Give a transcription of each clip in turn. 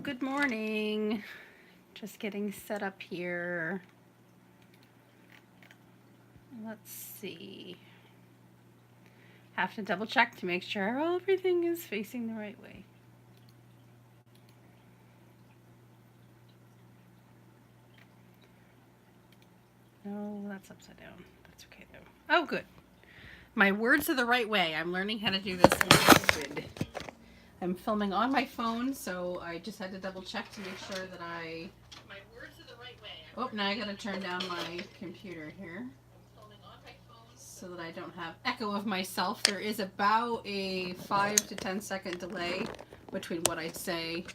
Good morning. Just getting set up here. Let's see. Have to double check to make sure everything is facing the right way. No, that's upside down. That's okay though. Oh, good. My words are the right way. I'm learning how to do this. Good. I'm filming on my phone, so I just had to double check to make sure that my words are the right way. Oh, now I gotta turn down my computer here so that I don't have echo of myself. There is about a 5 to 10 second delay between what I say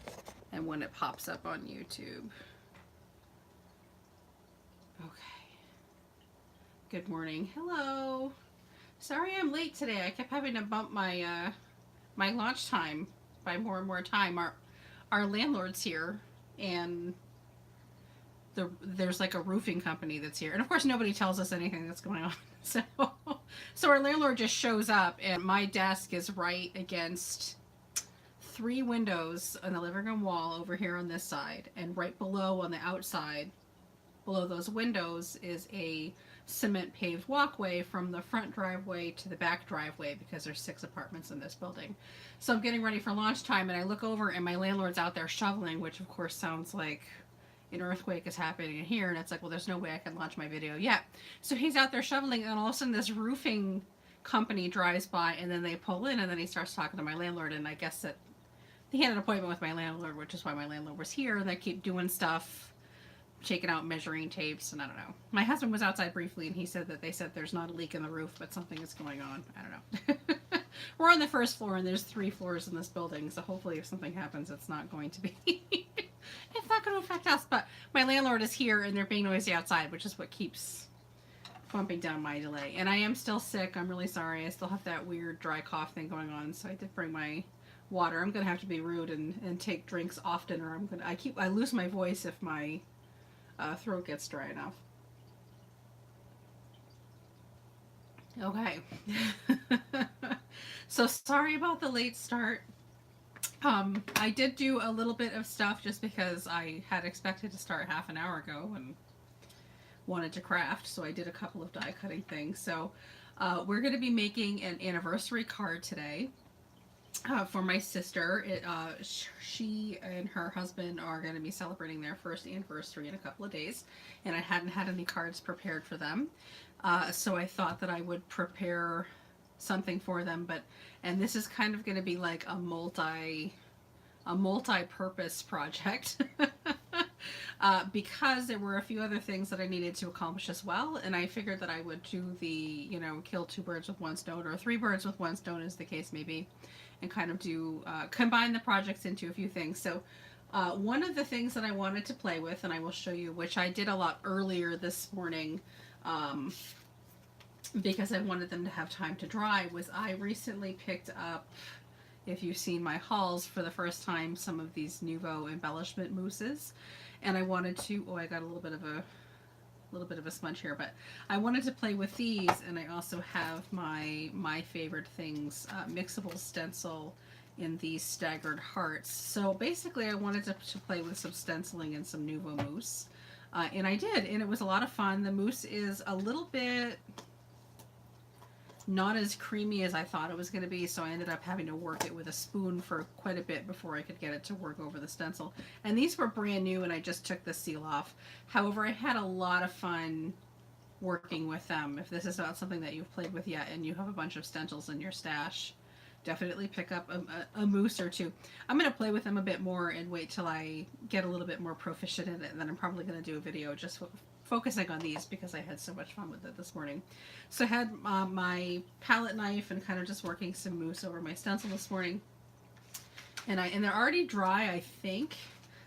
and when it pops up on YouTube. Okay. Good morning. Hello. Sorry I'm late today. I kept having to bump my my launch time by more and more time. Our landlord's here, and there's like a roofing company that's here, and of course nobody tells us anything that's going on. So our landlord just shows up, and my desk is right against 3 windows on the living room wall over here on this side, and right below on the outside, below those windows, is a cement paved walkway from the front driveway to the back driveway because there's 6 apartments in this building. So I'm getting ready for launch time, and I look over and my landlord's out there shoveling, which of course sounds like an earthquake is happening in here, and it's like, well, there's no way I can launch my video yet. So he's out there shoveling, and all of a sudden this roofing company drives by, and then they pull in, and then he starts talking to my landlord, and I guess that he had an appointment with my landlord, which is why my landlord was here, and they keep doing stuff, shaking out measuring tapes, and I don't know. My husband was outside briefly, and he said that they said there's not a leak in the roof, but something is going on. I don't know. We're on the first floor, and there's 3 floors in this building, so hopefully if something happens, it's not going to be it's not going to affect us. But my landlord is here, and they're being noisy outside, which is what keeps bumping down my delay. And I am still sick. I'm really sorry. I still have that weird dry cough thing going on, so I did bring my water. I'm going to have to be rude and take drinks often, or I lose my voice if my throat gets dry enough. Okay. So sorry about the late start. I did do a little bit of stuff just because I had expected to start half an hour ago and wanted to craft, so I did a couple of die cutting things. So we're going to be making an anniversary card today for my sister. She and her husband are going to be celebrating their first anniversary in a couple of days, and I hadn't had any cards prepared for them, so I thought that I would prepare something for them. And this is kind of going to be like a multi-purpose project because there were a few other things that I needed to accomplish as well, and I figured that I would do the, kill 2 birds with 1 stone, or 3 birds with 1 stone as the case may be, and kind of do combine the projects into a few things. So one of the things that I wanted to play with, and I will show you, which I did a lot earlier this morning, because I wanted them to have time to dry, was I recently picked up, if you've seen my hauls, for the first time, some of these Nuvo embellishment mousses, and I wanted to, I got a little bit of a smudge here, but I wanted to play with these, and I also have my favorite things, mixable stencil in these staggered hearts. So basically I wanted to play with some stenciling and some Nuvo mousse, and I did, and it was a lot of fun. The mousse is a little bit not as creamy as I thought it was going to be, so I ended up having to work it with a spoon for quite a bit before I could get it to work over the stencil. And these were brand new, and I just took the seal off. However, I had a lot of fun working with them. If this is not something that you've played with yet and you have a bunch of stencils in your stash, definitely pick up a mousse or 2. I'm going to play with them a bit more and wait till I get a little bit more proficient in it, and then I'm probably going to do a video just focusing on these because I had so much fun with it this morning. So I had my palette knife and kind of just working some mousse over my stencil this morning, and they're already dry, I think,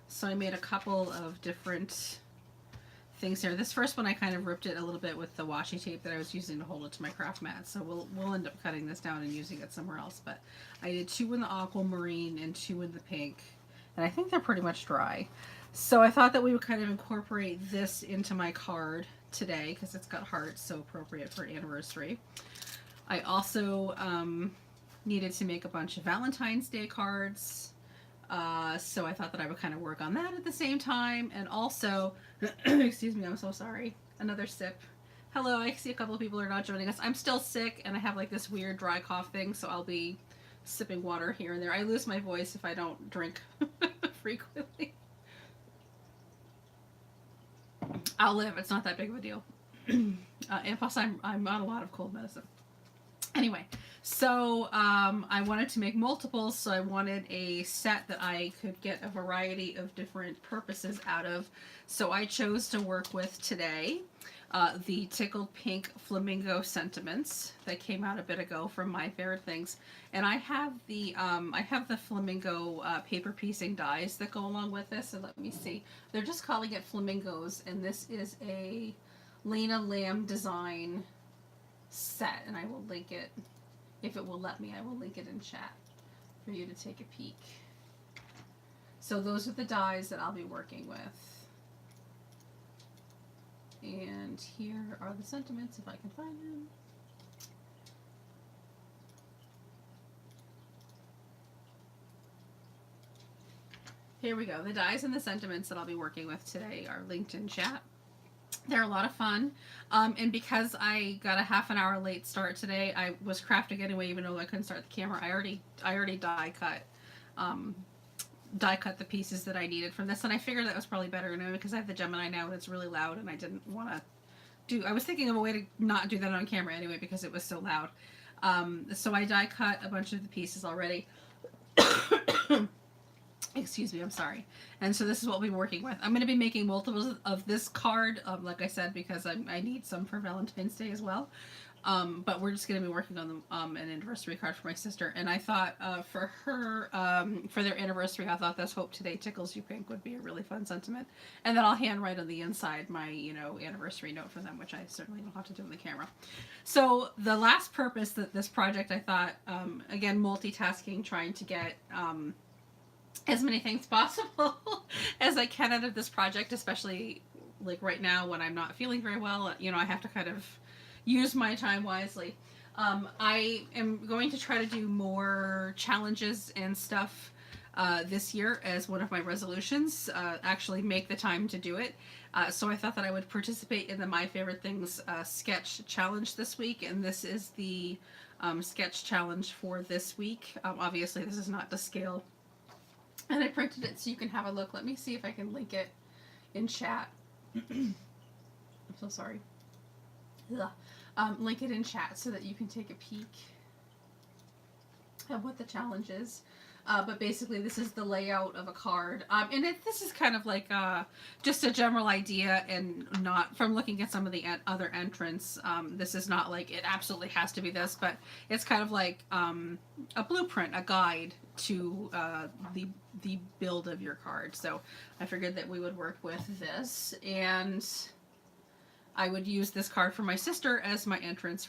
so I made a couple of different things here. This first one I kind of ripped it a little bit with the washi tape that I was using to hold it to my craft mat, so we'll end up cutting this down and using it somewhere else. But I did 2 in the aquamarine and 2 in the pink, and I think they're pretty much dry. So I thought that we would kind of incorporate this into my card today because it's got hearts, so appropriate for an anniversary. I also needed to make a bunch of Valentine's Day cards. So I thought that I would kind of work on that at the same time. And also, excuse me, I'm so sorry. Another sip. Hello, I see a couple of people are not joining us. I'm still sick and I have like this weird dry cough thing, so I'll be sipping water here and there. I lose my voice if I don't drink frequently. I'll live. It's not that big of a deal. And plus, I'm on a lot of cold medicine. Anyway, so I wanted to make multiples, so I wanted a set that I could get a variety of different purposes out of. So I chose to work with today the Tickled Pink Flamingo Sentiments that came out a bit ago from My Favorite Things. And I have the flamingo paper piecing dies that go along with this. And let me see. They're just calling it flamingos, and this is a Lena Lamb design set, and I will link it, if it will let me, I will link it in chat for you to take a peek. So those are the dies that I'll be working with. And here are the sentiments, if I can find them. Here we go. The dies and the sentiments that I'll be working with today are linked in chat. They're a lot of fun. And because I got a half an hour late start today, I was crafting anyway, even though I couldn't start the camera. I already die cut the pieces that I needed from this, and I figured that was probably better anyway because I have the Gemini now and it's really loud, and I didn't want to do. I was thinking of a way to not do that on camera anyway because it was so loud. So I die cut a bunch of the pieces already. Excuse me, I'm sorry. And so this is what we'll be working with. I'm going to be making multiples of this card, like I said, because I need some for Valentine's Day as well. But we're just going to be working on an anniversary card for my sister. And I thought for her, for their anniversary, I thought this Hope Today Tickles You Pink would be a really fun sentiment. And then I'll handwrite on the inside my, anniversary note for them, which I certainly don't have to do on the camera. So the last purpose that this project, I thought, again, multitasking, trying to get as many things possible as I can out of this project, especially like right now when I'm not feeling very well. I have to kind of use my time wisely. I am going to try to do more challenges and stuff this year as one of my resolutions, actually make the time to do it. So I thought that I would participate in the My Favorite Things sketch challenge this week, and this is the sketch challenge for this week. Obviously this is not to scale, and I printed it so you can have a look. Let me see if I can link it in chat. I'm so sorry. Link it in chat so that you can take a peek at what the challenge is. But basically this is the layout of a card. And this is kind of like just a general idea, and not from looking at some of the other entrants. This is not like it absolutely has to be this, but it's kind of like a blueprint, a guide to the build of your card. So I figured that we would work with this, and I would use this card for my sister as my entrant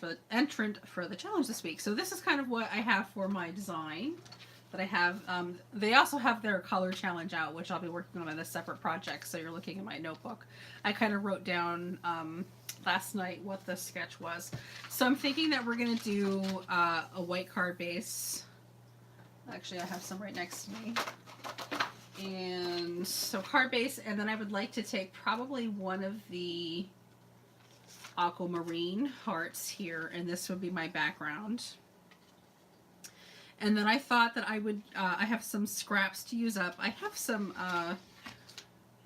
for the challenge this week. So this is kind of what I have for my design that I have. They also have their color challenge out, which I'll be working on a separate project. So you're looking at my notebook. I kind of wrote down last night what the sketch was. So I'm thinking that we're going to do a white card base. Actually, I have some right next to me. And so card base, and then I would like to take probably one of the aquamarine hearts here, and this would be my background. And then I thought that I would, I have some scraps to use up. I have some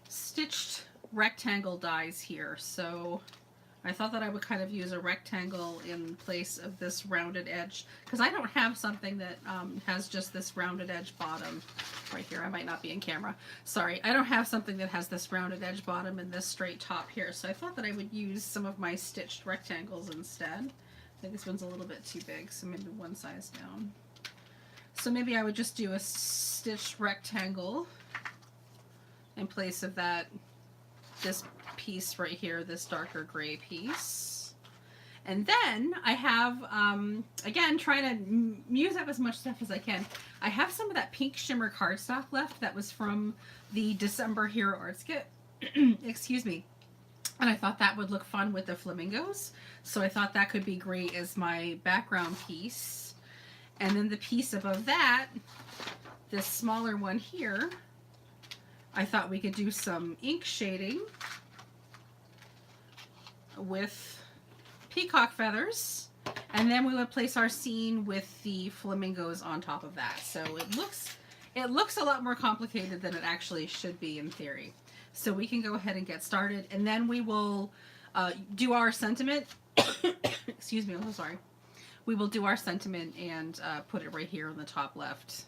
stitched rectangle dies here, so I thought that I would kind of use a rectangle in place of this rounded edge, because I don't have something that has just this rounded edge bottom right here. I might not be in camera. Sorry. I don't have something that has this rounded edge bottom and this straight top here, so I thought that I would use some of my stitched rectangles instead. I think this one's a little bit too big, so maybe one size down. So maybe I would just do a stitched rectangle in place of this piece right here, this darker gray piece. And then I have, again, trying to use up as much stuff as I can. I have some of that pink shimmer cardstock left that was from the December Hero Arts Kit. Excuse me. And I thought that would look fun with the flamingos. So I thought that could be great as my background piece. And then the piece above that, this smaller one here, I thought we could do some ink shading with peacock feathers, and then we would place our scene with the flamingos on top of that. So it looks a lot more complicated than it actually should be in theory. So we can go ahead and get started, and then we will do our sentiment. Excuse me, I'm so sorry. We will do our sentiment and put it right here on the top left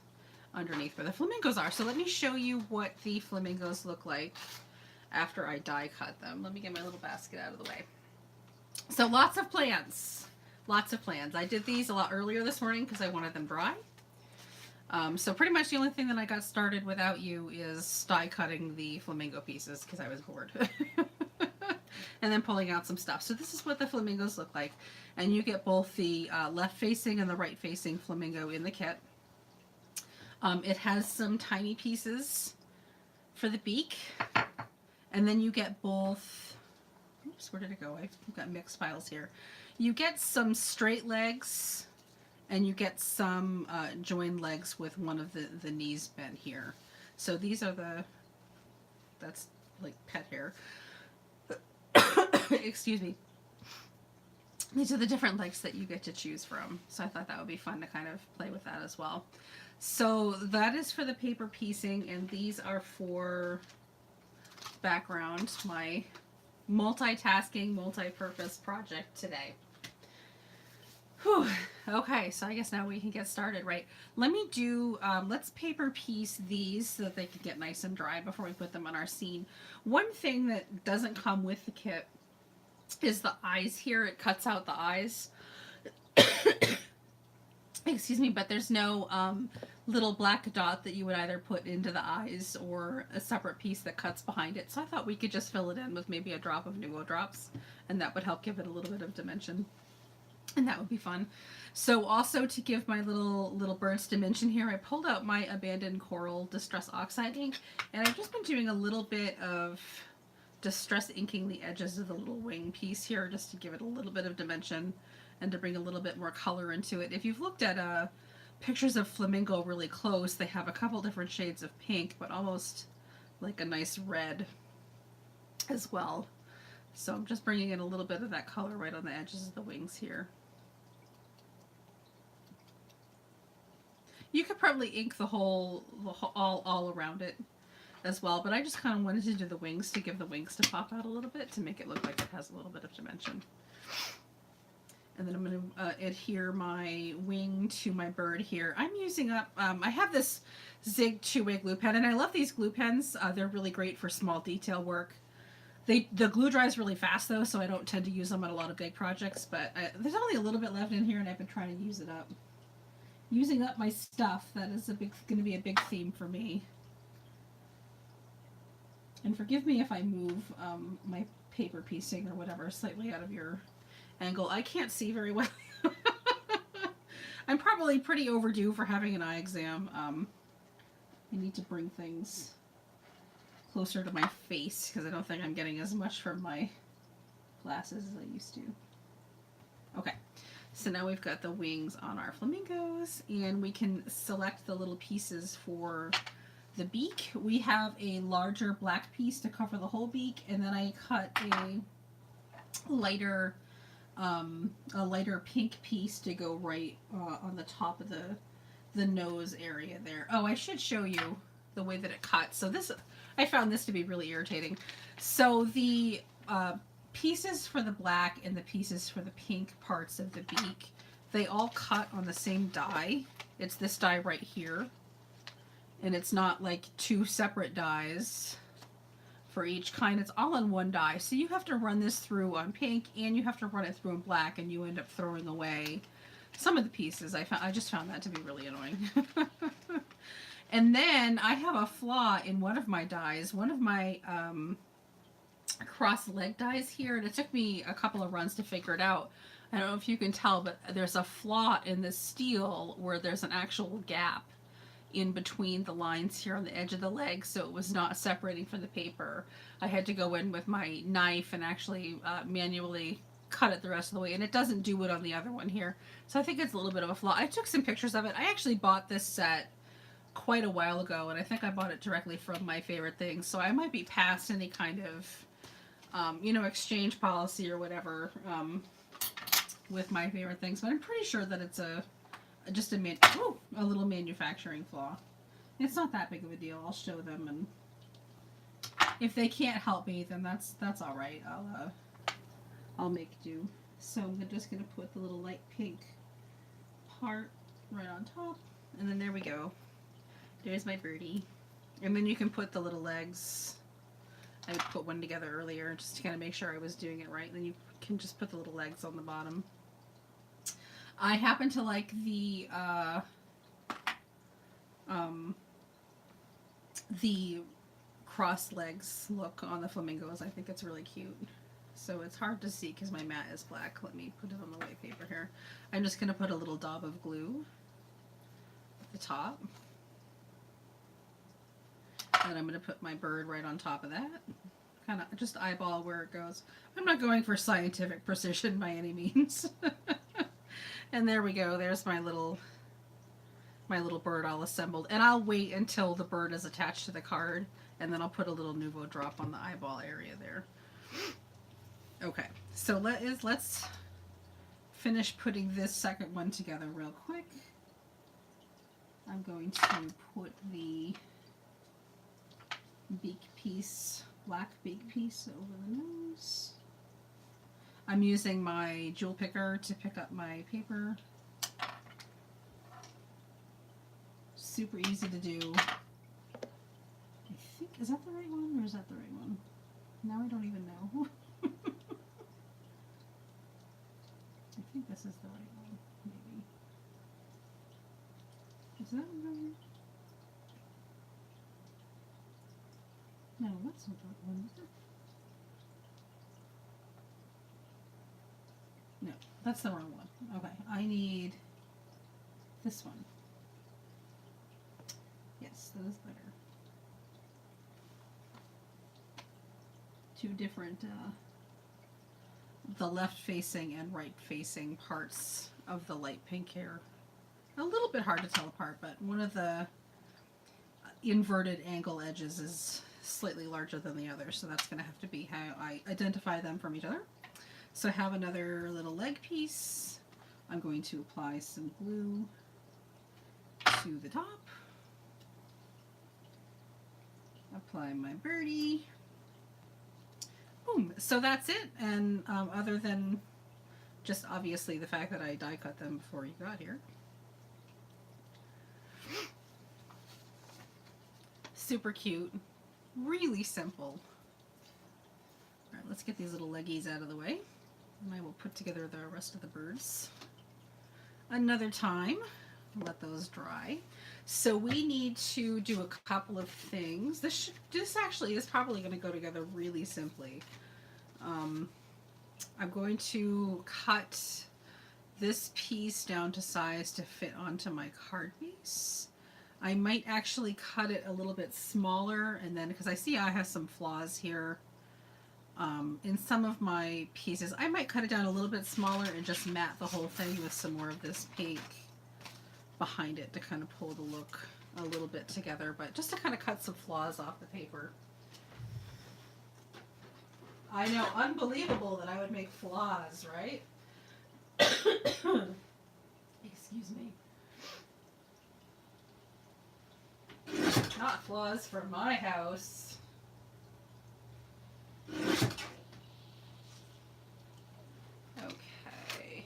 underneath where the flamingos are. So let me show you what the flamingos look like after I die cut them. Let me get my little basket out of the way. So lots of plans. Lots of plans. I did these a lot earlier this morning because I wanted them dry. So pretty much the only thing that I got started without you is die cutting the flamingo pieces because I was bored. And then pulling out some stuff. So this is what the flamingos look like. And you get both the left facing and the right facing flamingo in the kit. It has some tiny pieces for the beak. And then you get both, oops, where did it go? I've got mixed files here. You get some straight legs, and you get some joined legs with one of the knees bent here. So these are that's like pet hair. Excuse me. These are the different legs that you get to choose from. So I thought that would be fun to kind of play with that as well. So that is for the paper piecing, and these are for background, my multitasking, multi-purpose project today. Whew. Okay, so I guess now we can get started, right? Let me do, let's paper piece these so that they can get nice and dry before we put them on our scene. One thing that doesn't come with the kit is the eyes here. It cuts out the eyes. Excuse me, but there's no little black dot that you would either put into the eyes or a separate piece that cuts behind it. So I thought we could just fill it in with maybe a drop of Nuvo drops, and that would help give it a little bit of dimension. And that would be fun. So also to give my little bird's dimension here, I pulled out my Abandoned Coral Distress Oxide ink, and I've just been doing a little bit of distress inking the edges of the little wing piece here just to give it a little bit of dimension and to bring a little bit more color into it. If you've looked at pictures of flamingo really close, they have a couple different shades of pink, but almost like a nice red as well. So I'm just bringing in a little bit of that color right on the edges of the wings here. You could probably ink the whole all around it as well, but I just kind of wanted to do the wings to give the wings to pop out a little bit to make it look like it has a little bit of dimension. And then I'm going to adhere my wing to my bird here. I'm using up, I have this Zig 2-way glue pen, and I love these glue pens. They're really great for small detail work. The glue dries really fast though, so I don't tend to use them on a lot of big projects, but there's only a little bit left in here, and I've been trying to use it up. Using up my stuff, that is going to be a big theme for me. And forgive me if I move my paper piecing or whatever slightly out of your angle. I can't see very well. I'm probably pretty overdue for having an eye exam. I need to bring things closer to my face because I don't think I'm getting as much from my glasses as I used to. Okay. So now we've got the wings on our flamingos, and we can select the little pieces for the beak. We have a larger black piece to cover the whole beak, and then I cut a lighter pink piece to go right on the top of the nose area there. Oh, I should show you the way that it cuts. So this, I found this to be really irritating. So the pieces for the black and the pieces for the pink parts of the beak, they all cut on the same die. It's this die right here, and it's not like two separate dies for each kind. It's all on one die, so you have to run this through on pink and you have to run it through on black, and you end up throwing away some of the pieces. I just found that to be really annoying. And then I have a flaw in one of my dies, one of my cross leg dies here, and it took me a couple of runs to figure it out. I don't know if you can tell, but there's a flaw in the steel where there's an actual gap in between the lines here on the edge of the leg, so it was not separating from the paper. I had to go in with my knife and actually manually cut it the rest of the way, and it doesn't do it on the other one here. So I think it's a little bit of a flaw. I took some pictures of it. I actually bought this set quite a while ago, and I think I bought it directly from My Favorite Things, so I might be past any kind of, exchange policy or whatever with My Favorite Things, but I'm pretty sure that it's just a little manufacturing flaw. It's not that big of a deal. I'll show them, and if they can't help me, then that's all right. I'll make do. So I'm just gonna put the little light pink part right on top, and then there we go. There's my birdie, and then you can put the little legs. I put one together earlier just to kind of make sure I was doing it right. Then you can just put the little legs on the bottom. I happen to like the cross legs look on the flamingos. I think it's really cute. So it's hard to see because my mat is black. Let me put it on the white paper here. I'm just going to put a little daub of glue at the top. And I'm going to put my bird right on top of that. Kind of just eyeball where it goes. I'm not going for scientific precision by any means. And there we go. There's my little bird all assembled. And I'll wait until the bird is attached to the card, and then I'll put a little Nuvo drop on the eyeball area there. Okay, so let's finish putting this second one together real quick. I'm going to put the beak piece, black beak piece, over the nose. I'm using my jewel picker to pick up my paper. Super easy to do. I think, is that the right one or is that the right one? Now I don't even know. I think this is the right one, maybe. Is that right? No, that's not the right one, is it? No, that's the wrong one. Okay, I need this one. Yes, that is better. Two different, the left facing and right facing parts of the light pink hair. A little bit hard to tell apart, but one of the inverted angle edges is slightly larger than the other, so that's going to have to be how I identify them from each other. So I have another little leg piece. I'm going to apply some glue to the top. Apply my birdie. Boom. So that's it. And other than just obviously the fact that I die cut them before you got here. Super cute. Really simple. Alright, let's get these little leggies out of the way. And I will put together the rest of the birds another time. Let those dry. So we need to do a couple of things. This actually is probably going to go together really simply. I'm going to cut this piece down to size to fit onto my card base. I might actually cut it a little bit smaller, and then because I see I have some flaws here in some of my pieces, I might cut it down a little bit smaller and just matte the whole thing with some more of this pink behind it to kind of pull the look a little bit together, but just to kind of cut some flaws off the paper. I know, unbelievable that I would make flaws, right? Excuse me. Not flaws from my house. Okay.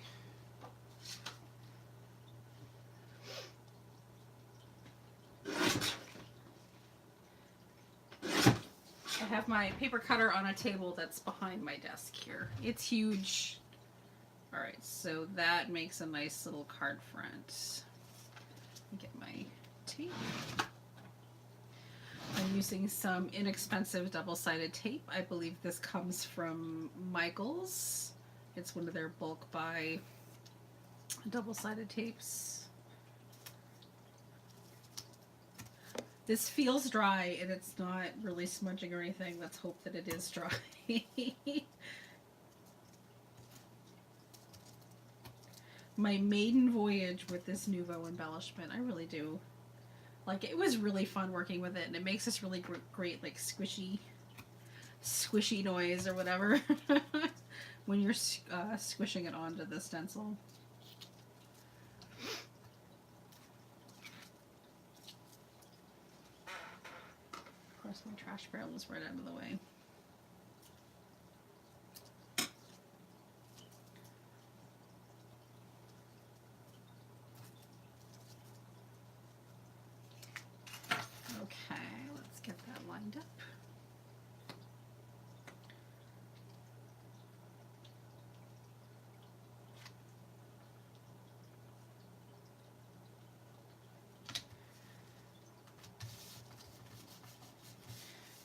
I have my paper cutter on a table that's behind my desk here. It's huge. Alright, so that makes a nice little card front. Get my tape. I'm using some inexpensive double-sided tape. I believe this comes from Michaels. It's one of their bulk buy double-sided tapes. This feels dry and it's not really smudging or anything. Let's hope that it is dry. My maiden voyage with this Nuvo embellishment. I really do Like, it was really fun working with it, and it makes this really great, like, squishy noise or whatever when you're squishing it onto the stencil. Of course, my trash barrel is right out of the way. Okay, let's get that lined up.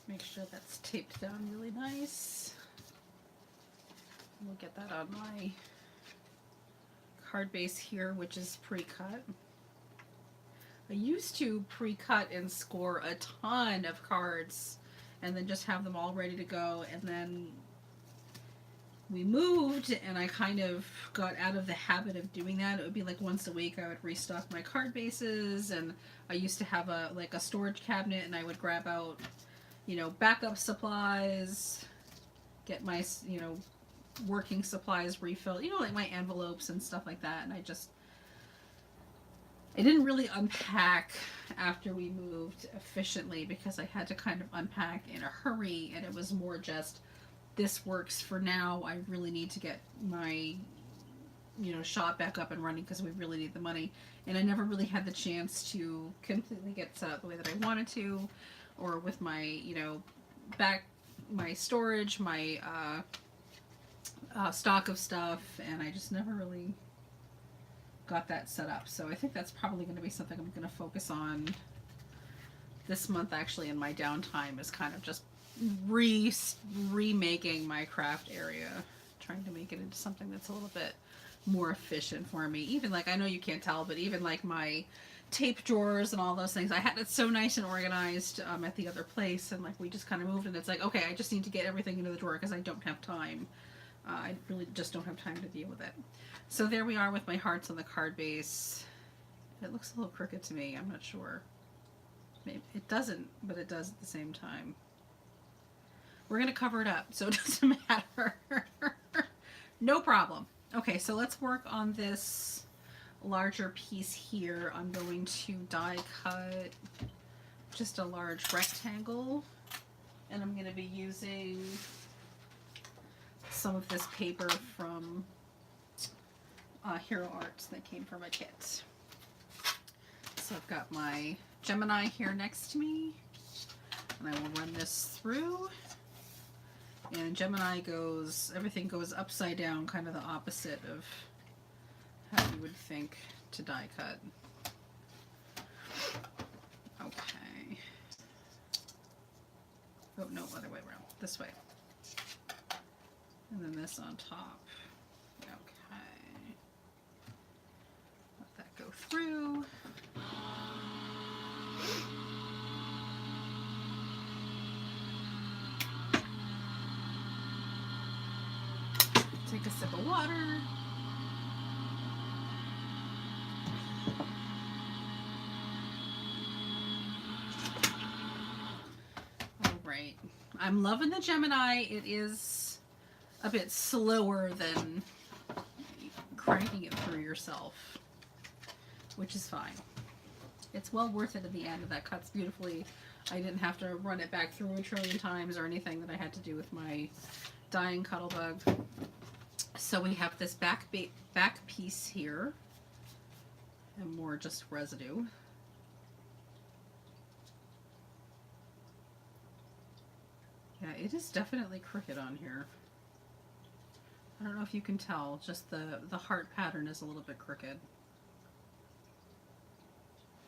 Make sure that's taped down really nice. We'll get that on my card base here, which is pre-cut. I used to pre-cut and score a ton of cards and then just have them all ready to go, and then we moved and I kind of got out of the habit of doing that. It would be like once a week I would restock my card bases, and I used to have a storage cabinet, and I would grab out, you know, backup supplies, get my, you know, working supplies refilled, you know, like my envelopes and stuff like that. And I didn't really unpack after we moved efficiently because I had to kind of unpack in a hurry, and it was more just, this works for now. I really need to get my, you know, shop back up and running because we really need the money. And I never really had the chance to completely get set up the way that I wanted to, or with my, you know, my storage, my stock of stuff, and I just never really got that set up. So I think that's probably going to be something I'm going to focus on this month, actually, in my downtime, is kind of just remaking my craft area, trying to make it into something that's a little bit more efficient for me. Even, like, I know you can't tell, but even like my tape drawers and all those things, I had it so nice and organized at the other place, and like we just kind of moved, and it's like, okay, I just need to get everything into the drawer because I don't have time. I really just don't have time to deal with it. So there we are with my hearts on the card base. It looks a little crooked to me. I'm not sure. Maybe it doesn't, but it does at the same time. We're going to cover it up, so it doesn't matter. No problem. Okay, so let's work on this larger piece here. I'm going to die cut just a large rectangle, and I'm going to be using some of this paper from Hero Arts that came from a kit. So I've got my Gemini here next to me, and I will run this through. And Gemini everything goes upside down, kind of the opposite of how you would think to die cut. Okay. Oh, no, other way around. This way. And then this on top. Okay. Let that go through. Take a sip of water. All right. I'm loving the Gemini. It is a bit slower than cranking it through yourself, which is fine. It's well worth it in the end. That cuts beautifully. I didn't have to run it back through a trillion times or anything that I had to do with my dying Cuttlebug. So we have this back piece here, and more just residue. Yeah, it is definitely crooked on here. I don't know if you can tell, just the heart pattern is a little bit crooked.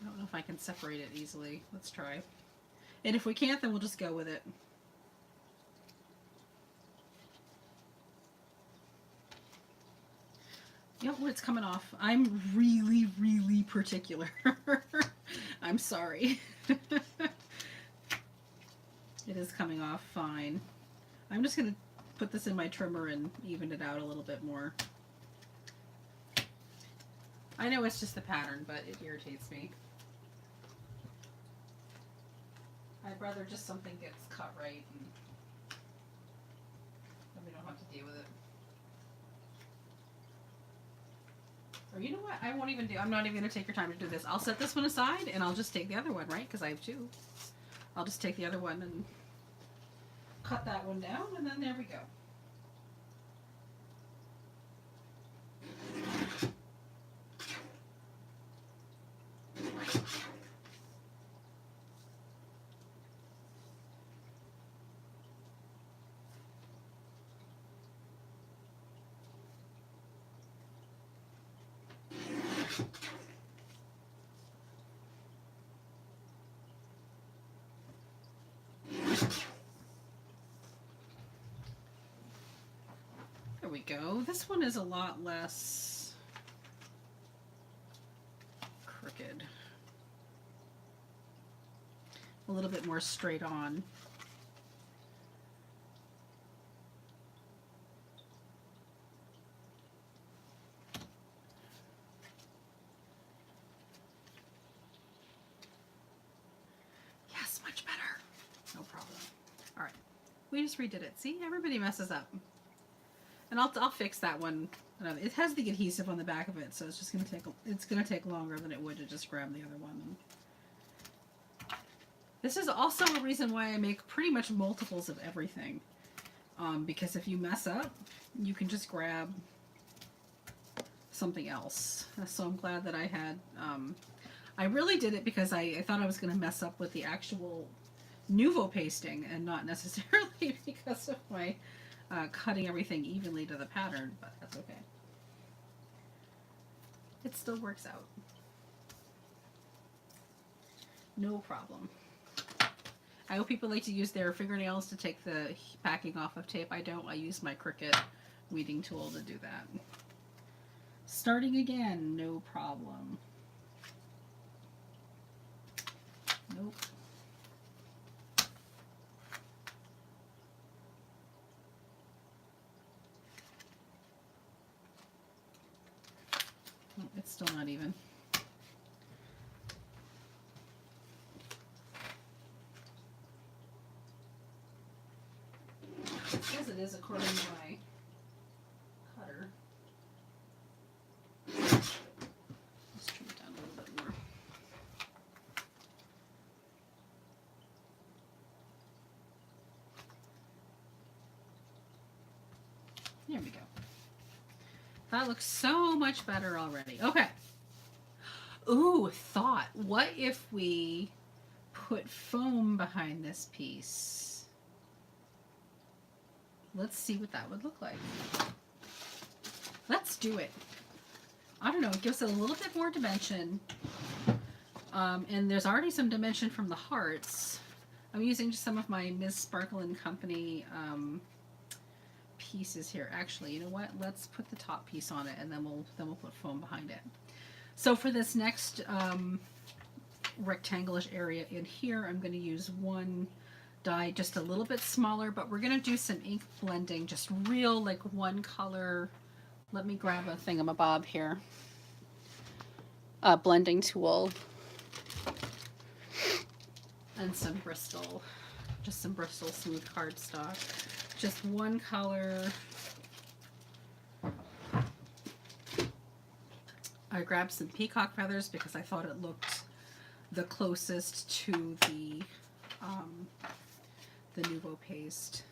I don't know if I can separate it easily. Let's try. And if we can't, then we'll just go with it. Yep, it's coming off. I'm really, really particular. I'm sorry. It is coming off fine. I'm just going to put this in my trimmer and even it out a little bit more. I know it's just the pattern, but it irritates me. I'd rather just something gets cut right and then we don't have to deal with it. Or you know what? I won't even do, I'm not even going to take your time to do this. I'll set this one aside and I'll just take the other one, right? Because I have two. I'll just take the other one and cut that one down, and then there we go. There we go. This one is a lot less crooked. A little bit more straight on. Yes, much better. No problem. All right. We just redid it. See, everybody messes up. And I'll fix that one. It has the adhesive on the back of it, so it's just gonna take longer than it would to just grab the other one. This is also a reason why I make pretty much multiples of everything, because if you mess up, you can just grab something else. So I'm glad that I had. I really did it because I thought I was gonna mess up with the actual Nouveau pasting, and not necessarily because of my cutting everything evenly to the pattern, but that's okay. It still works out. No problem. I know people like to use their fingernails to take the packing off of tape. I don't. I use my Cricut weeding tool to do that. Starting again, no problem. Nope. It's still not even. It says it is according to my cutter. Let's trim it down a little bit more. There we go. That looks so much better already. Okay. Ooh, thought. What if we put foam behind this piece? Let's see what that would look like. Let's do it. I don't know, it gives it a little bit more dimension. And there's already some dimension from the hearts. I'm using just some of my Ms. Sparkle & Company pieces here. Actually, you know what? Let's put the top piece on it, and then we'll put foam behind it. So for this next rectangular area in here, I'm going to use one die just a little bit smaller, but we're going to do some ink blending, just real like one color. Let me grab a thingamabob here. Blending tool. And some Bristol, just some Bristol smooth cardstock. Just one color. I grabbed some peacock feathers because I thought it looked the closest to the Nouveau paste.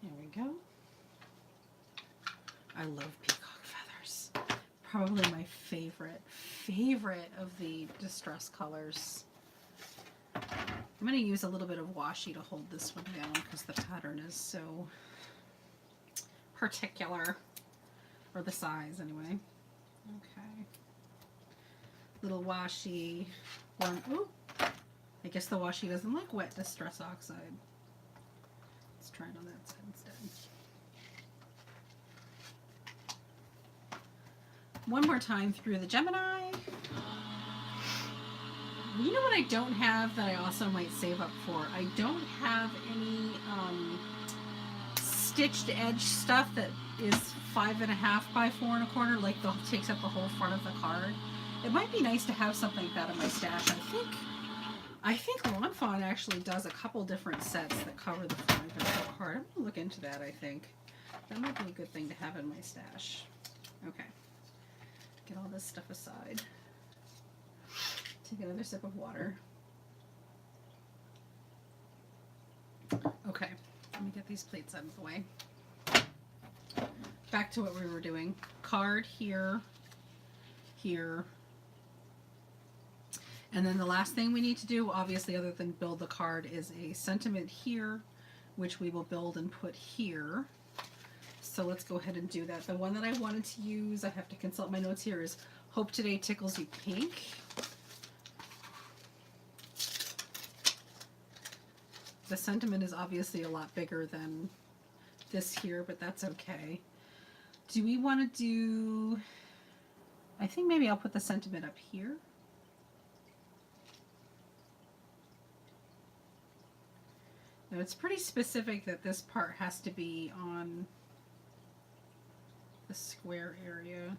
There we go. I love peacock feathers. Probably my favorite of the distress colors. I'm going to use a little bit of washi to hold this one down because the pattern is so particular, or the size anyway. Okay. Little washi. One. Ooh. I guess the washi doesn't like wet distress oxide. Let's try it on that side instead. One more time through the Gemini. You know what I don't have that I also might save up for? I don't have any stitched edge stuff that is 5.5 by 4.25, like takes up the whole front of the card. It might be nice to have something like that in my stash. I think Lawn Fawn actually does a couple different sets that cover the front of the card. I'm gonna look into that. I think that might be a good thing to have in my stash. Okay, get all this stuff aside. Take another sip of water. Okay, let me get these plates out of the way. Back to what we were doing. Card here, here. And then the last thing we need to do, obviously other than build the card, is a sentiment here, which we will build and put here. So let's go ahead and do that. The one that I wanted to use, I have to consult my notes here, is Hope Today Tickles You Pink. The sentiment is obviously a lot bigger than this here, but that's okay. Do we want to do... I think maybe I'll put the sentiment up here. Now it's pretty specific that this part has to be on the square area.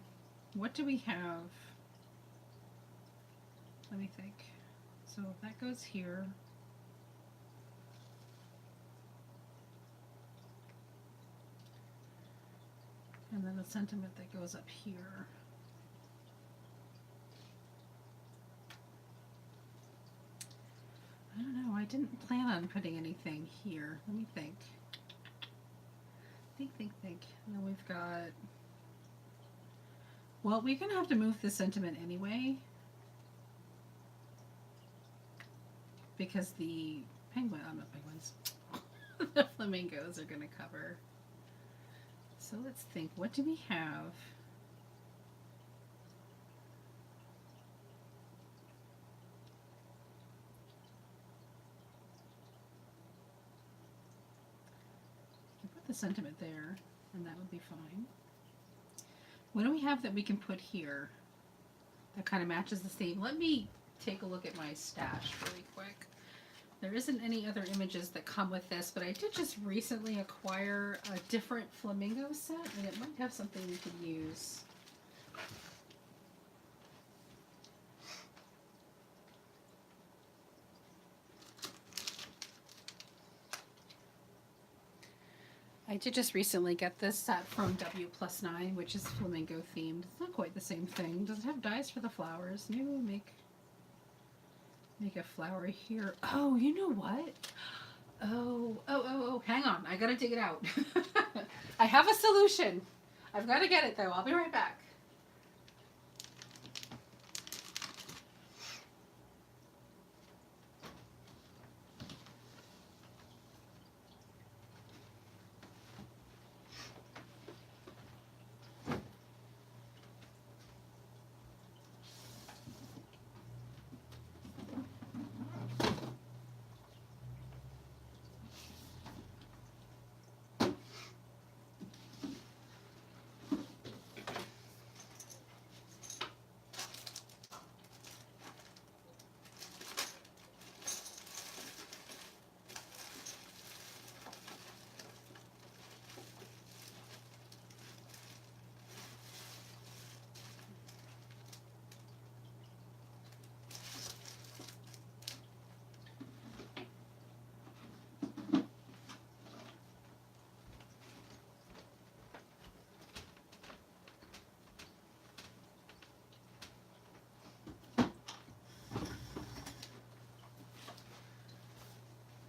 What do we have? Let me think. So that goes here. And then the sentiment that goes up here. I don't know. I didn't plan on putting anything here. Let me think. Think. And then we've got... Well, we're going to have to move the sentiment anyway. Because the penguin... I'm not penguins. The flamingos are going to cover. So let's think. What do we have? The sentiment there, and that would be fine. What do we have that we can put here that kind of matches the theme? Let me take a look at my stash really quick. There isn't any other images that come with this, but I did just recently acquire a different flamingo set, and it might have something we could use. I did just recently get this set from W+9, which is flamingo themed. It's not quite the same thing. Does it have dies for the flowers? Maybe we'll make a flower here. Oh, you know what? Oh, hang on. I gotta dig it out. I have a solution. I've got to get it though. I'll be right back.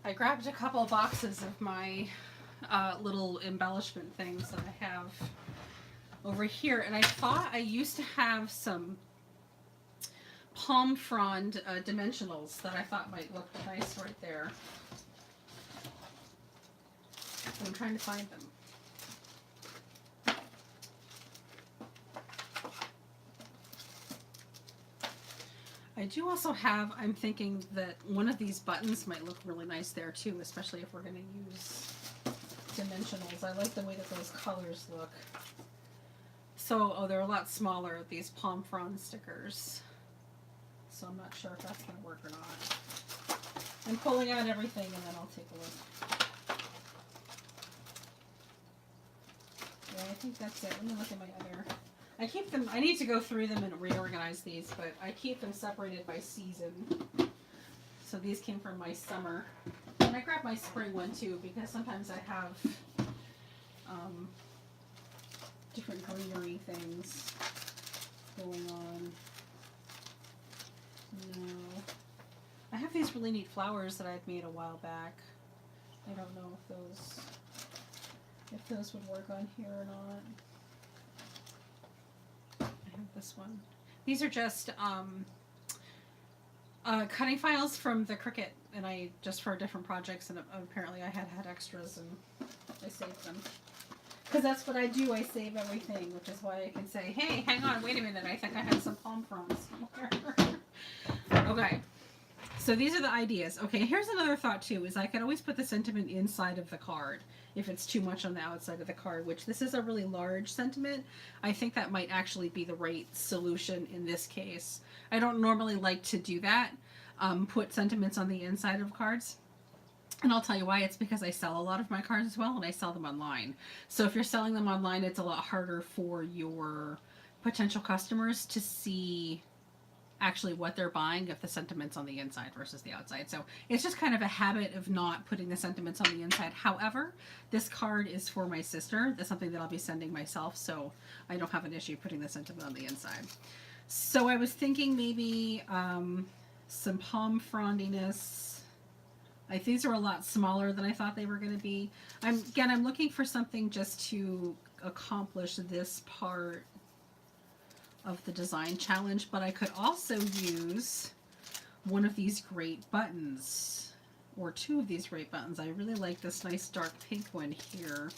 I grabbed a couple of boxes of my little embellishment things that I have over here, and I thought I used to have some palm frond dimensionals that I thought might look nice right there. So I'm trying to find them. I do also have, I'm thinking that one of these buttons might look really nice there too, especially if we're going to use dimensionals. I like the way that those colors look. So, oh, they're a lot smaller, these palm frond stickers. So I'm not sure if that's going to work or not. I'm pulling out everything and then I'll take a look. I think that's it. Let me look at my other. I keep them, I need to go through them and reorganize these, but I keep them separated by season. So these came from my summer. And I grabbed my spring one too, because sometimes I have different greenery things going on. No. I have these really neat flowers that I'd made a while back. I don't know if those would work on here or not. I have this one. These are just cutting files from the Cricut, and I just for different projects, and apparently I had extras and I saved them. Because that's what I do, I save everything, which is why I can say, hey, hang on, wait a minute, I think I had some palm fronds somewhere. Okay, so these are the ideas. Okay, here's another thought too, is I could always put the sentiment inside of the card if it's too much on the outside of the card, which this is a really large sentiment. I think that might actually be the right solution in this case. I don't normally like to do that, put sentiments on the inside of cards. And I'll tell you why. It's because I sell a lot of my cards as well, and I sell them online. So if you're selling them online, it's a lot harder for your potential customers to see actually what they're buying if the sentiment's on the inside versus the outside. So it's just kind of a habit of not putting the sentiments on the inside. However, this card is for my sister. That's something that I'll be sending myself, so I don't have an issue putting the sentiment on the inside. So I was thinking maybe some palm frondiness. These are a lot smaller than I thought they were going to be. I'm looking for something just to accomplish this part of the design challenge, but I could also use one of these great buttons, or two of these great buttons. I really like this nice dark pink one here.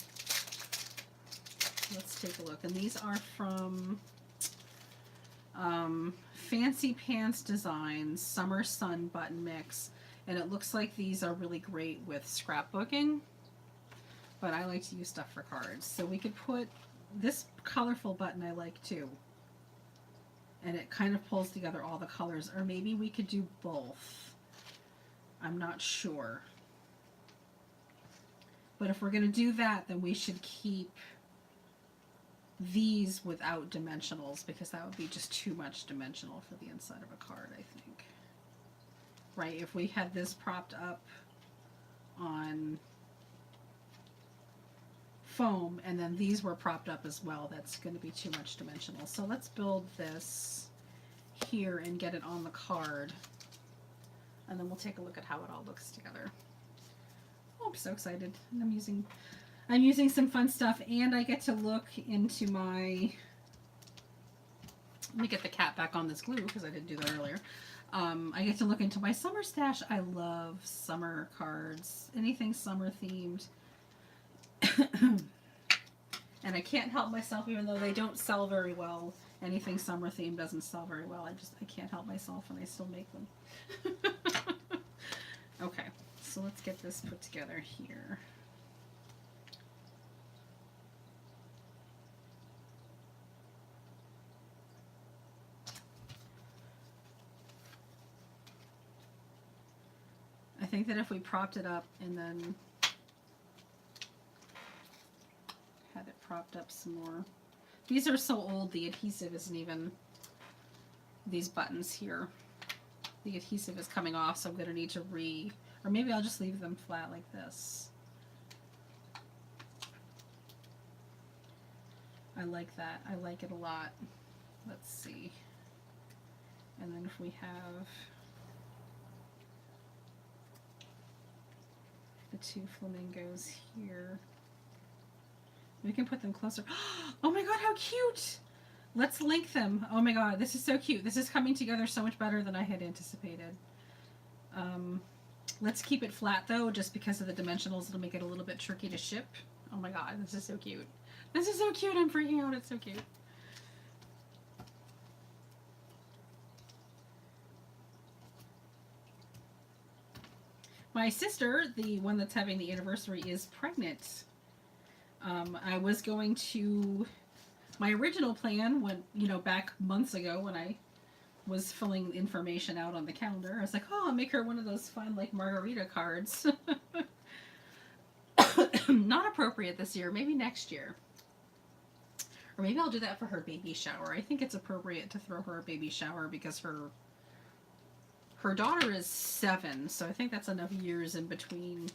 Let's take a look. And these are from Fancy Pants Designs Summer Sun Button Mix. And it looks like these are really great with scrapbooking, but I like to use stuff for cards. So we could put this colorful button I like too. And it kind of pulls together all the colors. Or maybe we could do both. I'm not sure. But if we're going to do that, then we should keep these without dimensionals, because that would be just too much dimensional for the inside of a card, I think. Right, if we had this propped up on foam and then these were propped up as well, that's going to be too much dimensional. So let's build this here and get it on the card, and then we'll take a look at how it all looks together. Oh, I'm so excited. And I'm using some fun stuff, and I get to look into my, let me get the cap back on this glue because I didn't do that earlier. I get to look into my summer stash. I love summer cards, anything summer themed. And I can't help myself, even though they don't sell very well. Anything summer themed doesn't sell very well. I can't help myself, and I still make them. Okay, so let's get this put together here. I think that if we propped it up and then had it propped up some more. These are so old, the adhesive isn't even, these buttons here, the adhesive is coming off, so I'm going to need to or maybe I'll just leave them flat like this. I like that. I like it a lot. Let's see. And then if we have the two flamingos here, we can put them closer. Oh my god, how cute! Let's link them. Oh my god, this is so cute. This is coming together so much better than I had anticipated. Let's keep it flat though, just because of the dimensionals. It'll make it a little bit tricky to ship. Oh my god, this is so cute. This is so cute. I'm freaking out. It's so cute. My sister, the one that's having the anniversary, is pregnant. I was going to, my original plan went, back months ago when I was filling information out on the calendar. I was like, oh, I'll make her one of those fun, like, margarita cards. Not appropriate this year, maybe next year. Or maybe I'll do that for her baby shower. I think it's appropriate to throw her a baby shower because her daughter is 7, so I think that's enough years in between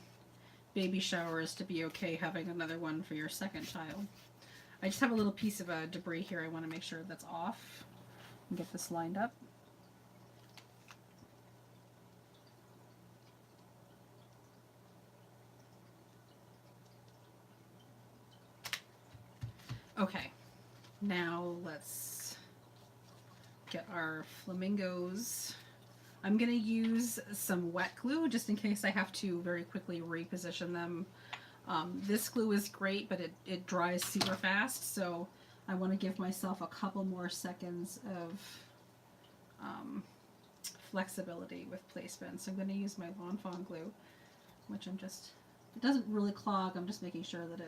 baby showers to be okay having another one for your second child. I just have a little piece of debris here. I want to make sure that's off and get this lined up. Okay, now let's get our flamingos. I'm going to use some wet glue just in case I have to very quickly reposition them. This glue is great, but it dries super fast, so I want to give myself a couple more seconds of flexibility with placement. So I'm going to use my Lawn Fawn glue, which it doesn't really clog. I'm just making sure that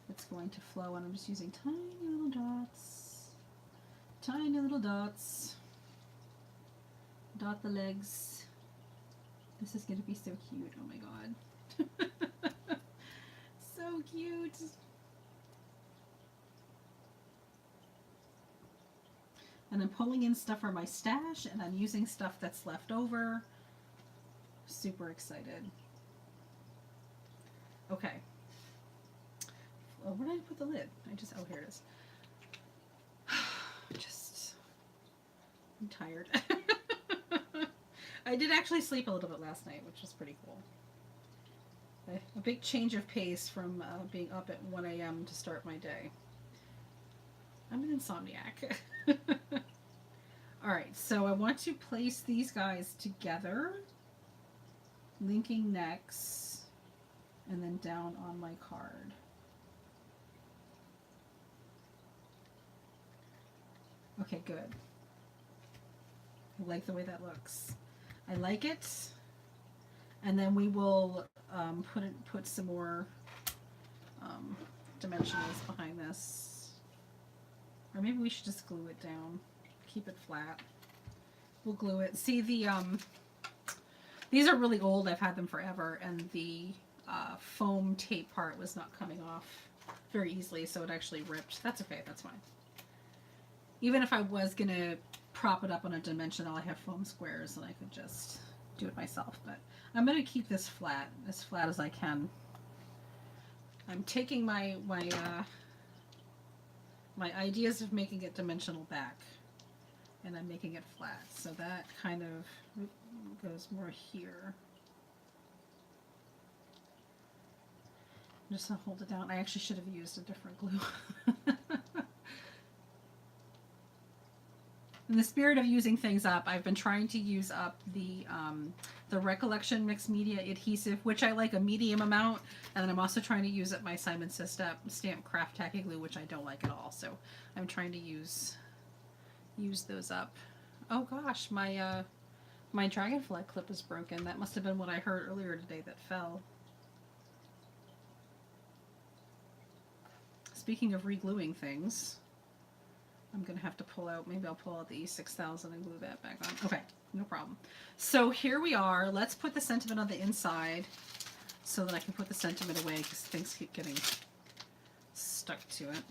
it's going to flow, and I'm just using tiny little dots. Tiny little dots. Dot the legs. This is going to be so cute. Oh my god. So cute. And I'm pulling in stuff from my stash, and I'm using stuff that's left over. Super excited. Okay. Oh, where did I put the lid? Oh, here it is. I'm tired. I did actually sleep a little bit last night, which was pretty cool. A big change of pace from being up at 1 a.m. to start my day. I'm an insomniac. Alright, so I want to place these guys together, linking necks, and then down on my card. Okay, good. I like the way that looks. I like it. And then we will put some more dimensionals behind this. Or maybe we should just glue it down. Keep it flat. We'll glue it. See, these are really old. I've had them forever, and the foam tape part was not coming off very easily, so it actually ripped. That's okay. That's fine. Even if I was going to prop it up on a dimensional, I have foam squares, and I could just do it myself. But I'm going to keep this flat as I can. I'm taking my ideas of making it dimensional back, and I'm making it flat. So that kind of goes more here. I'm just going to hold it down. I actually should have used a different glue. In the spirit of using things up, I've been trying to use up the Recollection Mixed Media adhesive, which I like a medium amount, and then I'm also trying to use up my Simon Says Stamp Craft Tacky Glue, which I don't like at all. So I'm trying to use those up. Oh gosh, my my dragonfly clip is broken. That must have been what I heard earlier today that fell. Speaking of re-gluing things, I'm going to have to pull out, maybe I'll pull out the E6000 and glue that back on. Okay, no problem. So here we are. Let's put the sentiment on the inside so that I can put the sentiment away because things keep getting stuck to it.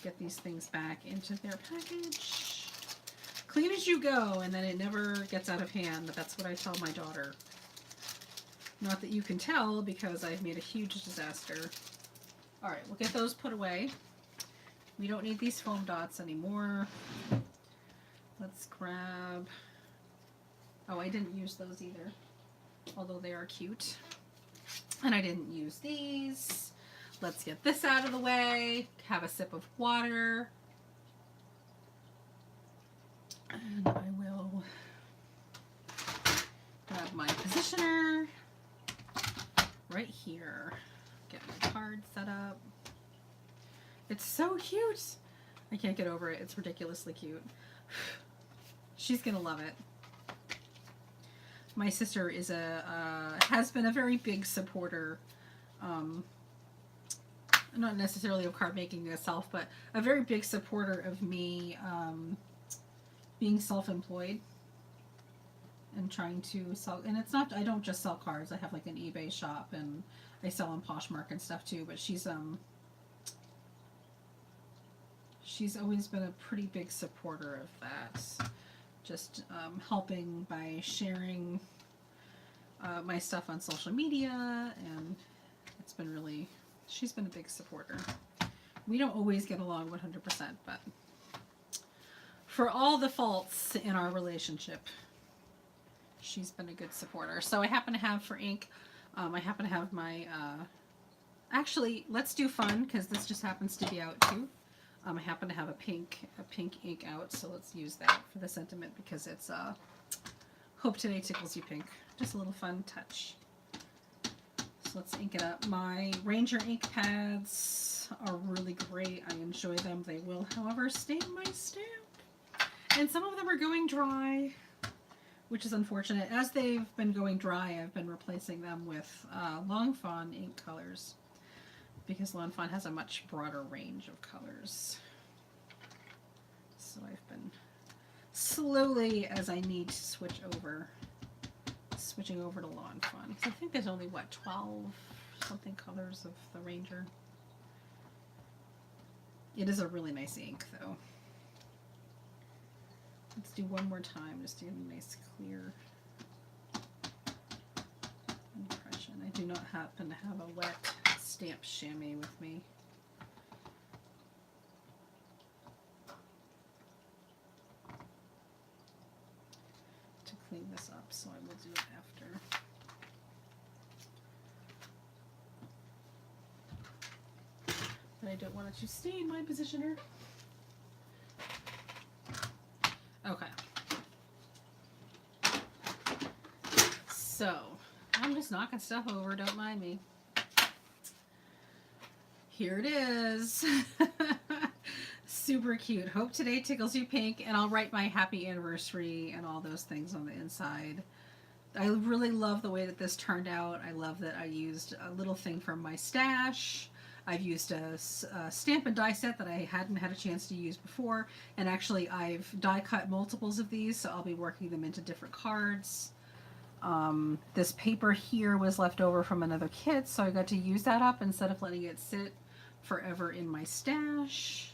Get these things back into their package. Clean as you go, and then it never gets out of hand, but that's what I tell my daughter. Not that you can tell because I've made a huge disaster. Alright, we'll get those put away. We don't need these foam dots anymore. Let's grab... Oh, I didn't use those either, although they are cute. And I didn't use these. Let's get this out of the way. Have a sip of water. And I will grab my positioner right here. Get my card set up. It's so cute. I can't get over it. It's ridiculously cute. She's gonna love it. My sister is has been a very big supporter, not necessarily of card making itself, but a very big supporter of me being self-employed and trying to sell. And it's not, I don't just sell cards. I have like an eBay shop and I sell on Poshmark and stuff too. But she's she's always been a pretty big supporter of that. Just helping by sharing my stuff on social media, and it's been really, she's been a big supporter. We don't always get along 100%, but for all the faults in our relationship, she's been a good supporter. So I happen to have for ink, I happen to have my, actually, let's do fun, because this just happens to be out too. I happen to have a pink ink out, so let's use that for the sentiment, because it's Hope Today Tickles You Pink. Just a little fun touch. So let's ink it up. My Ranger ink pads are really great. I enjoy them. They will, however, stain my stamp. And some of them are going dry, which is unfortunate. As they've been going dry, I've been replacing them with Long Fawn ink colors, because Long Fawn has a much broader range of colors. So I've been slowly, as I need to switch over, switching over to Lawn Fawn. So I think there's only, what, 12 something colors of the Ranger. It is a really nice ink, though. Let's do one more time, just to get a nice clear impression. I do not happen to have a wet stamp chamois with me. To clean this up, so I will do it after. But I don't want it to stain my positioner. Okay. So, I'm just knocking stuff over, don't mind me. Here it is. Super cute. Hope Today Tickles You Pink, and I'll write my happy anniversary and all those things on the inside. I really love the way that this turned out. I love that I used a little thing from my stash. I've used a stamp and die set that I hadn't had a chance to use before, and actually I've die cut multiples of these, so I'll be working them into different cards. This paper here was left over from another kit, so I got to use that up instead of letting it sit forever in my stash.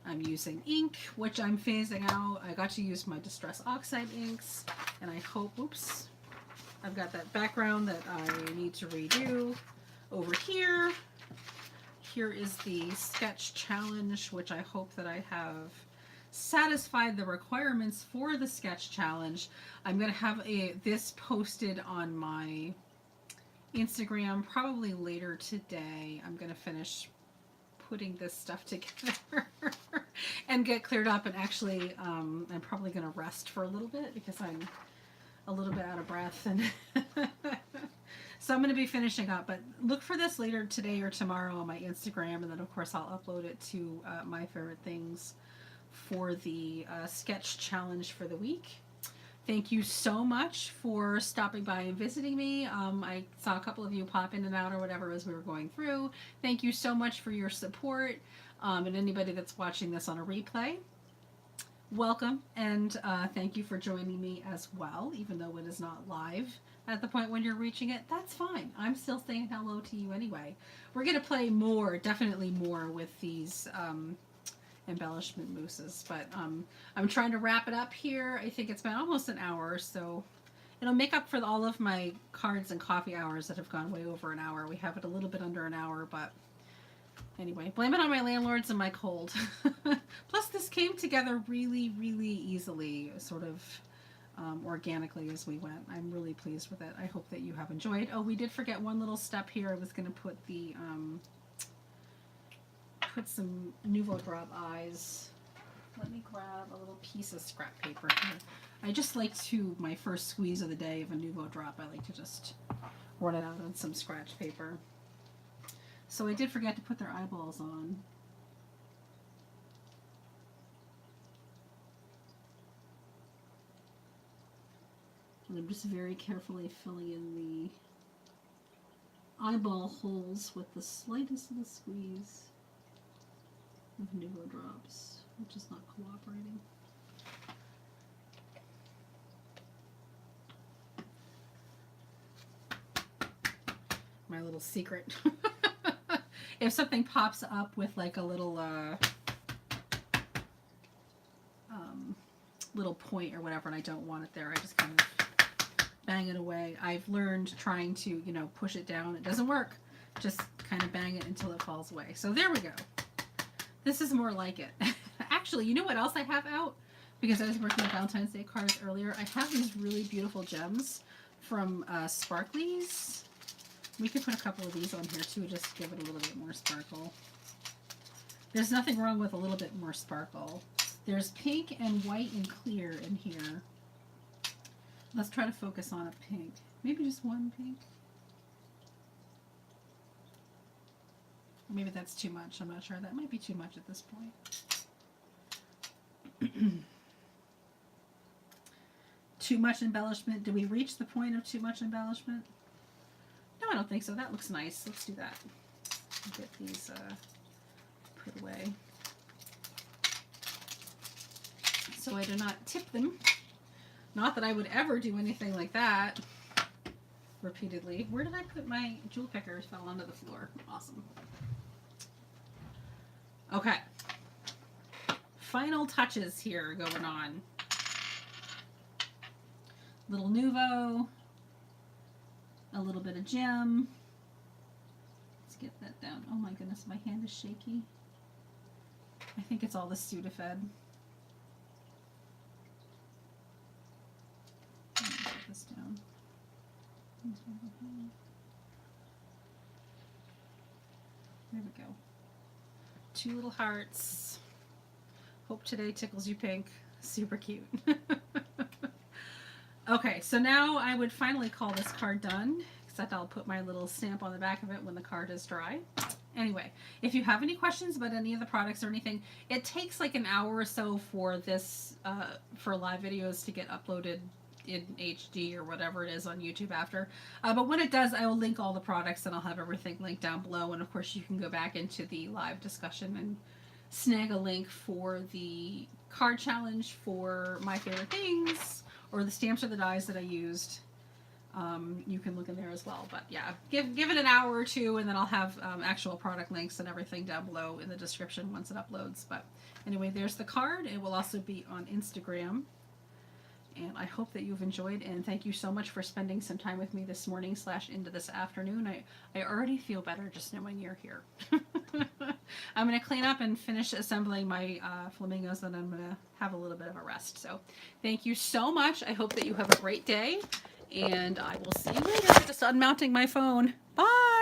I'm using ink, which I'm phasing out. I got to use my Distress Oxide inks, and I hope, oops, I've got that background that I need to redo over here. Here is the sketch challenge, which I hope that I have satisfied the requirements for the sketch challenge. I'm going to have this posted on my Instagram probably later today. I'm going to finish putting this stuff together and get cleared up, and actually I'm probably going to rest for a little bit because I'm a little bit out of breath, and so I'm going to be finishing up, but look for this later today or tomorrow on my Instagram, and then of course I'll upload it to My Favorite Things for the sketch challenge for the week. Thank you so much for stopping by and visiting me. I saw a couple of you pop in and out or whatever as we were going through. Thank you so much for your support, and anybody that's watching this on a replay, welcome, and thank you for joining me as well, even though it is not live at the point when you're reaching it. That's fine. I'm still saying hello to you anyway. We're going to play more, definitely more, with these embellishment mousses, but I'm trying to wrap it up here. I think it's been almost an hour, so it'll make up for all of my cards and coffee hours that have gone way over an hour. We have it a little bit under an hour, but anyway, blame it on my landlords and my cold. Plus, this came together really, really easily, sort of organically as we went. I'm really pleased with it. I hope that you have enjoyed. Oh, we did forget one little step here. I was going to put the put some Nouveau Drop eyes. Let me grab a little piece of scrap paper here. I just like to, my first squeeze of the day of a Nouveau Drop, I like to just run it out on some scratch paper. So I did forget to put their eyeballs on. And I'm just very carefully filling in the eyeball holes with the slightest little squeeze of Nouveau Drops, which is not cooperating. My little secret. If something pops up with like a little little point or whatever and I don't want it there, I just kind of bang it away. I've learned trying to, you know, push it down. It doesn't work. Just kind of bang it until it falls away. So there we go. This is more like it. Actually, you know what else I have out? Because I was working on Valentine's Day cards earlier. I have these really beautiful gems from Sparklies. We could put a couple of these on here too, just to give it a little bit more sparkle. There's nothing wrong with a little bit more sparkle. There's pink and white and clear in here. Let's try to focus on a pink. Maybe just one pink. Or maybe that's too much. I'm not sure. That might be too much at this point. Too much embellishment. Did we reach the point of too much embellishment? No, I don't think so. That looks nice. Let's do that. Get these put away so I do not tip them. Not that I would ever do anything like that repeatedly. Where did I put my jewel pickers? Fell onto the floor. Awesome. Okay. Final touches here going on. Little Nuvo. A little bit of gem. Let's get that down. Oh my goodness, my hand is shaky. I think it's all the Sudafed. Put this down. There we go. 2 little hearts. Hope today tickles you pink. Super cute. Okay, so now I would finally call this card done, except I'll put my little stamp on the back of it when the card is dry. Anyway, if you have any questions about any of the products or anything, it takes like an hour or so for this, for live videos to get uploaded in HD or whatever it is on YouTube after. But when it does, I will link all the products and I'll have everything linked down below. And of course you can go back into the live discussion and snag a link for the card challenge for my favorite things, or the stamps or the dies that I used. You can look in there as well. But yeah, give it an hour or two and then I'll have actual product links and everything down below in the description once it uploads. But anyway, there's the card. It will also be on Instagram. And I hope that you've enjoyed, and thank you so much for spending some time with me this morning / into this afternoon. I already feel better just knowing you're here. I'm going to clean up and finish assembling my flamingos, and I'm going to have a little bit of a rest. So thank you so much. I hope that you have a great day, and I will see you later. Just unmounting my phone. Bye!